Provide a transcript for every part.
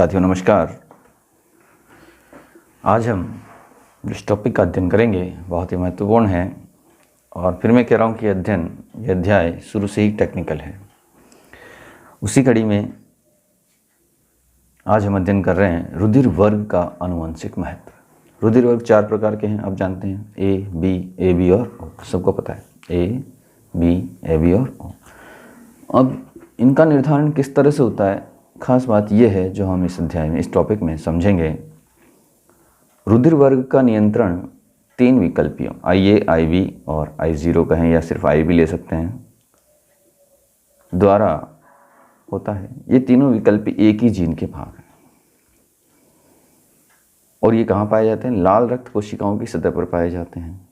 साथियों नमस्कार। आज हम जिस टॉपिक का अध्ययन करेंगे बहुत ही महत्वपूर्ण है और फिर मैं कह रहा हूँ कि ये अध्याय शुरू से ही टेक्निकल है। उसी कड़ी में आज हम अध्ययन कर रहे हैं रुधिर वर्ग का आनुवंशिक महत्व। रुधिर वर्ग 4 प्रकार के हैं, आप जानते हैं, ए बी और ओ, सबको पता है, ए बी और ओ। अब इनका निर्धारण किस तरह से होता है, खास बात यह है जो हम इस अध्याय में, इस टॉपिक में समझेंगे। रुधिर वर्ग का नियंत्रण 3 विकल्पियों IA, IB और I0 कहें या सिर्फ I भी ले सकते हैं, द्वारा होता है। ये तीनों विकल्प एक ही जीन के भाग हैं और ये कहाँ पाए जाते हैं? लाल रक्त कोशिकाओं की सतह पर पाए जाते हैं।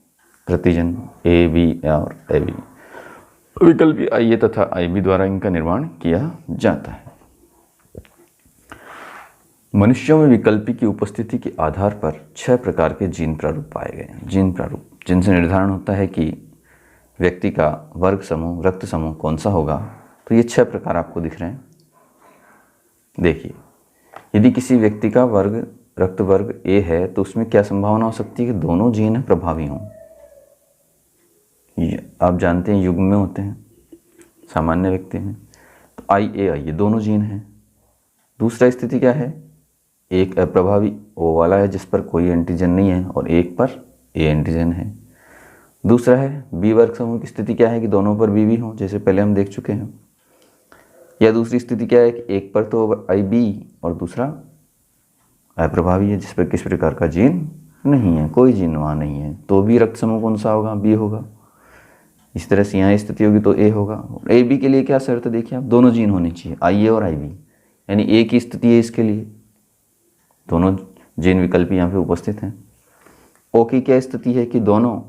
प्रतिजन AB और AB विकल्पी IA तथा IB द्वारा इनका निर्माण किया जाता है। मनुष्यों में विकल्पी की उपस्थिति के आधार पर 6 प्रकार के जीन प्रारूप पाए गए हैं। जीन प्रारूप जिनसे निर्धारण होता है कि व्यक्ति का वर्ग समूह, रक्त समूह कौन सा होगा। तो ये 6 प्रकार आपको दिख रहे हैं। देखिए, यदि किसी व्यक्ति का रक्त वर्ग A है तो उसमें क्या संभावना हो सकती है कि दोनों जीन प्रभावी हों। आप जानते हैं युग्म में होते हैं, सामान्य व्यक्ति में तो IA दोनों जीन हैं। दूसरा स्थिति क्या है? एक अप्रभावी O वाला है जिस पर कोई एंटीजन नहीं है और एक पर A एंटीजन है। दूसरा है B वर्ग समूह की स्थिति क्या है कि दोनों पर B भी हो, जैसे पहले हम देख चुके हैं। या दूसरी स्थिति क्या है कि एक पर तो IB और दूसरा अप्रभावी है जिस पर किस प्रकार का जीन नहीं है, कोई जीन वहाँ नहीं है, तो भी रक्त समूह कौन सा होगा? B होगा। इस तरह से यहाँ स्थिति होगी तो A होगा। AB के लिए क्या शर्त देखिए आप, दोनों जीन होने चाहिए, IA और IB, यानी एक ही स्थिति है इसके लिए, दोनों जीन विकल्प यहाँ पे उपस्थित हैं। O की क्या स्थिति है कि दोनों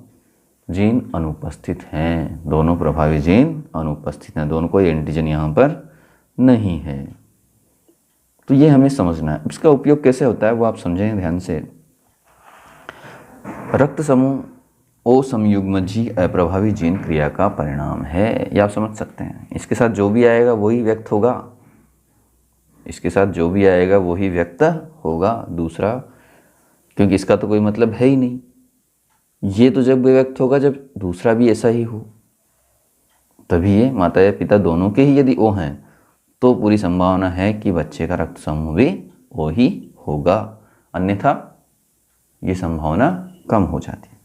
जीन अनुपस्थित हैं, दोनों प्रभावी जीन अनुपस्थित हैं, दोनों कोई एंटीजन यहाँ पर नहीं है। तो ये हमें समझना है। इसका उपयोग कैसे होता है वो आप समझें ध्यान से। रक्त समूह O समयुग्मजी अप्रभावी जीन क्रिया का परिणाम है, ये आप समझ सकते हैं। इसके साथ जो भी आएगा वही व्यक्त होगा, इसके साथ जो भी आएगा वही व्यक्त होगा। दूसरा, क्योंकि इसका तो कोई मतलब है ही नहीं, ये तो जब व्यक्त होगा जब दूसरा भी ऐसा ही हो, तभी ये माता या पिता दोनों के ही यदि O हैं तो पूरी संभावना है कि बच्चे का रक्त समूह भी O ही होगा, अन्यथा ये संभावना कम हो जाती है।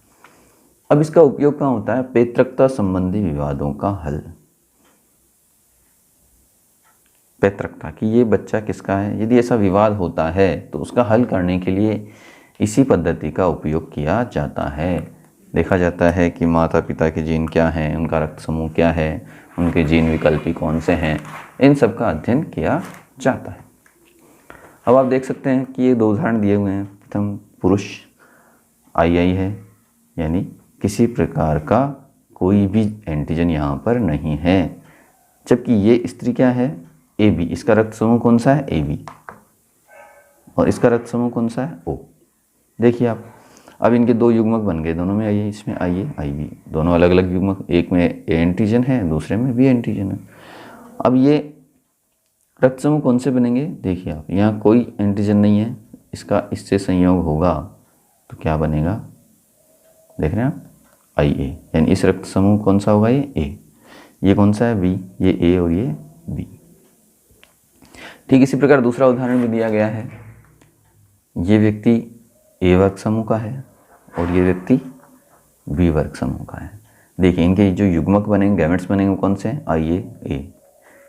अब इसका उपयोग कहाँ होता है? पैतृकता संबंधी विवादों का हल। पैतृकता कि ये बच्चा किसका है, यदि ऐसा विवाद होता है तो उसका हल करने के लिए इसी पद्धति का उपयोग किया जाता है। देखा जाता है कि माता पिता के जीन क्या हैं, उनका रक्त समूह क्या है, उनके जीन विकल्पी कौन से हैं, इन सब का अध्ययन किया जाता है। अब आप देख सकते हैं कि ये 2 उदाहरण दिए हुए हैं। प्रथम पुरुष II है, यानी किसी प्रकार का कोई भी एंटीजन यहाँ पर नहीं है, जबकि ये स्त्री क्या है? AB, इसका रक्त समूह कौन सा है? AB, और इसका रक्त समूह कौन सा है? O। देखिए आप, अब इनके 2 युग्मक बन गए, दोनों में IA, इसमें IA IB, दोनों अलग अलग युग्मक, एक में A एंटीजन है, दूसरे में B एंटीजन है। अब ये रक्त समूह कौन से बनेंगे? देखिए आप, यहाँ कोई एंटीजन नहीं है, इसका इससे संयोग होगा तो क्या बनेगा? देख रहे हैं आप, IA, यानी इस रक्त समूह कौन सा होगा? ये A। ये कौन सा है? B, ये A और ये B। ठीक इसी प्रकार दूसरा उदाहरण भी दिया गया है। ये व्यक्ति A वर्ग समूह का है और ये व्यक्ति B वर्ग समूह का है। देखिए इनके जो युग्मक बनेंगे, गैमेट्स बनेंगे, कौन से हैं? IA A,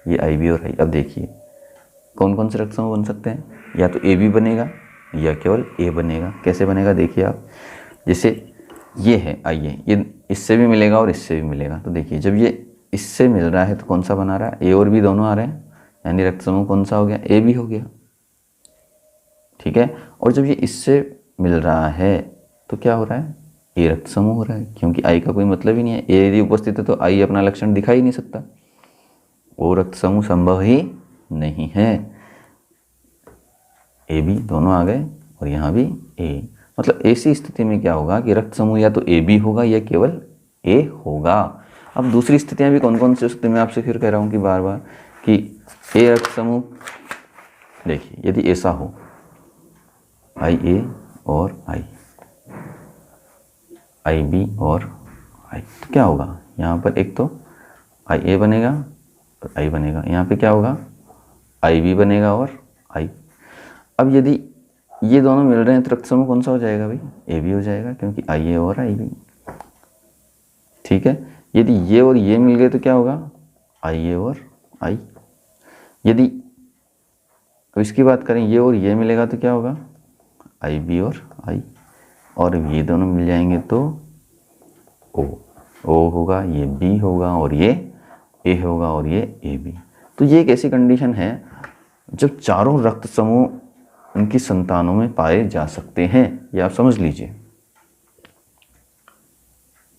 ये IB और I। अब देखिए कौन कौन से रक्त समूह बन सकते हैं? या तो AB बनेगा या केवल A बनेगा। कैसे बनेगा? देखिए आप, जैसे ये है IA, ये इससे भी मिलेगा और इससे भी मिलेगा। तो देखिए जब ये इससे मिल रहा है तो कौन सा बना रहा है? A और B दोनों आ रहे हैं, यानी रक्त समूह कौन सा हो गया? AB हो गया। ठीक है, और जब ये इससे मिल रहा है तो क्या हो रहा है? A रक्त समूह हो रहा है, क्योंकि I का कोई मतलब ही नहीं है। A यदि उपस्थित है तो I अपना लक्षण दिखा ही नहीं सकता, वो रक्त समूह संभव ही नहीं है। AB दोनों आ गए और यहाँ भी A, मतलब ऐसी स्थिति में क्या होगा कि रक्त समूह या तो AB होगा या केवल A होगा। अब दूसरी स्थितियाँ भी कौन कौन सी हो सकती है? मैं आपसे फिर कह रहा हूँ कि बार बार कि A रक्त समूह देखिए यदि ऐसा हो IA और IB और I, तो क्या होगा, यहाँ पर एक तो IA बनेगा और I बनेगा, यहाँ पे क्या होगा IB बनेगा और I। अब यदि ये दोनों मिल रहे हैं तो रक्त समूह कौन सा हो जाएगा भाई, AB हो जाएगा, क्योंकि IA और IB। ठीक है, यदि ये और ये मिल गए तो क्या होगा IA और I। यदि अब इसकी बात करें ये और ये मिलेगा तो क्या होगा IB और I, और ये दोनों मिल जाएंगे तो O होगा, ये B होगा और ये A होगा और ये AB। तो ये एक ऐसी कंडीशन है जब चारों रक्त समूह उनकी संतानों में पाए जा सकते हैं। ये आप समझ लीजिए,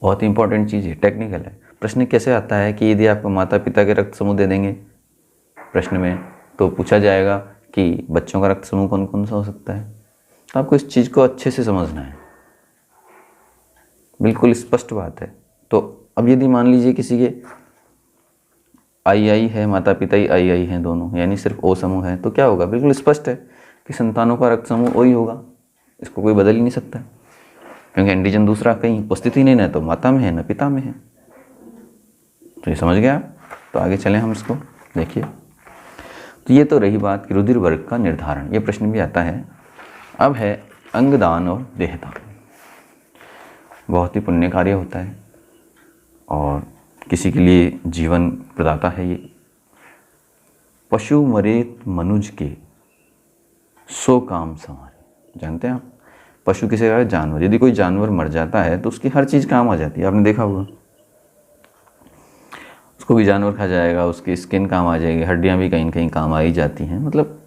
बहुत ही इंपॉर्टेंट चीज़ है, टेक्निकल है। प्रश्न कैसे आता है कि यदि आपको माता पिता के रक्त समूह दे देंगे प्रश्न में, तो पूछा जाएगा कि बच्चों का रक्त समूह कौन कौन सा हो सकता है। तो आपको इस चीज़ को अच्छे से समझना है, बिल्कुल स्पष्ट बात है। तो अब यदि मान लीजिए किसी के II है, माता पिता ही II हैं दोनों, यानी सिर्फ O समूह है, तो क्या होगा, बिल्कुल स्पष्ट है कि संतानों का रक्त समूह O ही होगा। इसको कोई बदल ही नहीं सकता, क्योंकि एंटीजन दूसरा कहीं उपस्थित ही नहीं, ना तो माता में है ना पिता में है। तो ये समझ गया। तो आगे चलें हम इसको देखिए। तो ये तो रही बात कि रुधिर वर्ग का निर्धारण, ये प्रश्न भी आता है। अब है अंगदान और देहदान। बहुत ही पुण्य कार्य होता है और किसी के लिए जीवन प्रदाता है ये। पशु मरे मनुज के 100 काम संवारे। जानते हैं आप, पशु किसे कहा है, जानवर। यदि कोई जानवर मर जाता है तो उसकी हर चीज़ काम आ जाती है, आपने देखा होगा। उसको भी जानवर खा जाएगा, उसकी स्किन काम आ जाएगी, हड्डियां भी कहीं न कहीं काम आ ही जाती हैं, मतलब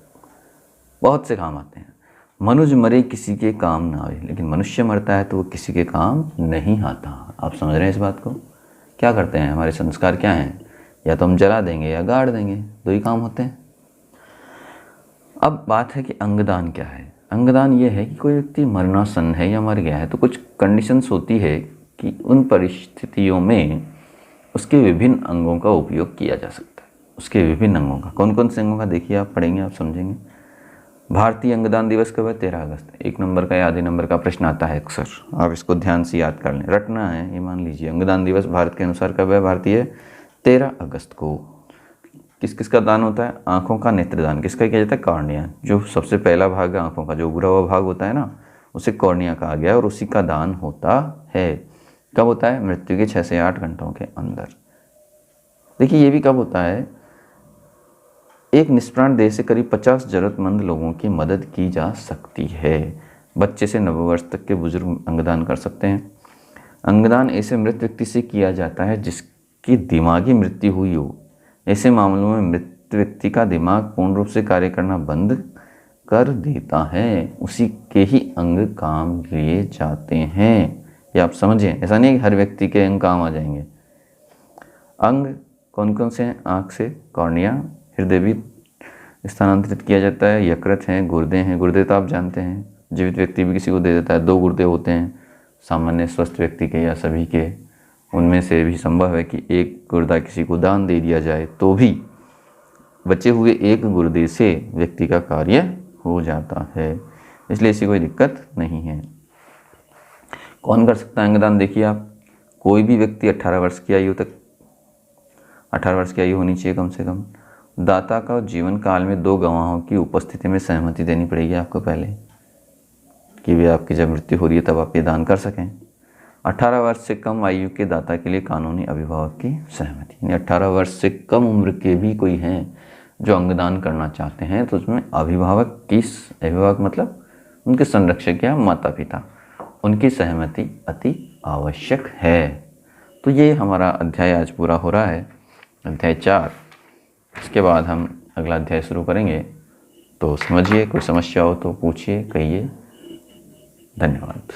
बहुत से काम आते हैं। मनुज मरे किसी के काम ना आए, लेकिन मनुष्य मरता है तो वो किसी के काम नहीं आता। आप समझ रहे हैं इस बात को। क्या करते हैं, हमारे संस्कार क्या हैं, या तो हम जला देंगे या गाड़ देंगे, दो ही काम होते हैं। अब बात है कि अंगदान क्या है। अंगदान ये है कि कोई व्यक्ति मरणासन है या मर गया है, तो कुछ कंडीशंस होती है कि उन परिस्थितियों में उसके विभिन्न अंगों का उपयोग किया जा सकता है। उसके विभिन्न अंगों का, कौन कौन से अंगों का, देखिए आप पढ़ेंगे आप समझेंगे। भारतीय अंगदान दिवस कब है, 13 अगस्त। 1 नंबर का या आधे नंबर का प्रश्न आता है अक्सर, आप इसको ध्यान से याद कर लें, रटना है ये। मान लीजिए अंगदान दिवस भारत के अनुसार कब है, भारतीय 13 अगस्त को। किस किस का दान होता है, आँखों का नेत्रदान किसका किया जाता है, कॉर्निया। जो सबसे पहला भाग है आँखों का, जो उभरा हुआ भाग होता है ना, उसे कॉर्निया कहा गया और उसी का दान होता है। कब होता है, मृत्यु के 6 से 8 घंटों के अंदर। देखिए ये भी कब होता है, एक निष्प्राण देह से करीब 50 जरूरतमंद लोगों की मदद की जा सकती है। बच्चे से 90 वर्ष तक के बुजुर्ग अंगदान कर सकते हैं। अंगदान ऐसे मृत व्यक्ति से किया जाता है जिसकी दिमागी मृत्यु हुई हो। ऐसे मामलों में मृत व्यक्ति का दिमाग पूर्ण रूप से कार्य करना बंद कर देता है, उसी के ही अंग काम लिए जाते हैं। ये आप समझें, ऐसा नहीं कि हर व्यक्ति के अंग काम आ जाएंगे। अंग कौन कौन से हैं, आँख से कॉर्निया, हृदय भी स्थानांतरित किया जाता है, यकृत हैं, गुर्दे हैं। गुर्दे तो आप जानते हैं, जीवित व्यक्ति भी किसी को दे देता है। 2 गुर्दे होते हैं सामान्य स्वस्थ व्यक्ति के या सभी के, उनमें से भी संभव है कि एक गुर्दा किसी को दान दे दिया जाए तो भी बचे हुए एक गुर्दे से व्यक्ति का कार्य हो जाता है, इसलिए इसकी कोई दिक्कत नहीं है। कौन कर सकता है अंगदान, देखिए आप, कोई भी व्यक्ति 18 वर्ष की आयु तक, 18 वर्ष की आयु होनी चाहिए कम से कम। दाता का जीवन काल में 2 गवाहों की उपस्थिति में सहमति देनी पड़ेगी आपको पहले, कि वे आपकी जब मृत्यु हो रही है तब आप ये दान कर सकें। 18 वर्ष से कम आयु के दाता के लिए कानूनी अभिभावक की सहमति, यानी 18 वर्ष से कम उम्र के भी कोई हैं जो अंगदान करना चाहते हैं, तो उसमें अभिभावक की, अभिभावक मतलब उनके संरक्षक या माता पिता, उनकी सहमति अति आवश्यक है। तो ये हमारा अध्याय आज पूरा हो रहा है, अध्याय 4। इसके बाद हम अगला अध्याय शुरू करेंगे। तो समझिए, कोई समस्या हो तो पूछिए, कहिए। धन्यवाद।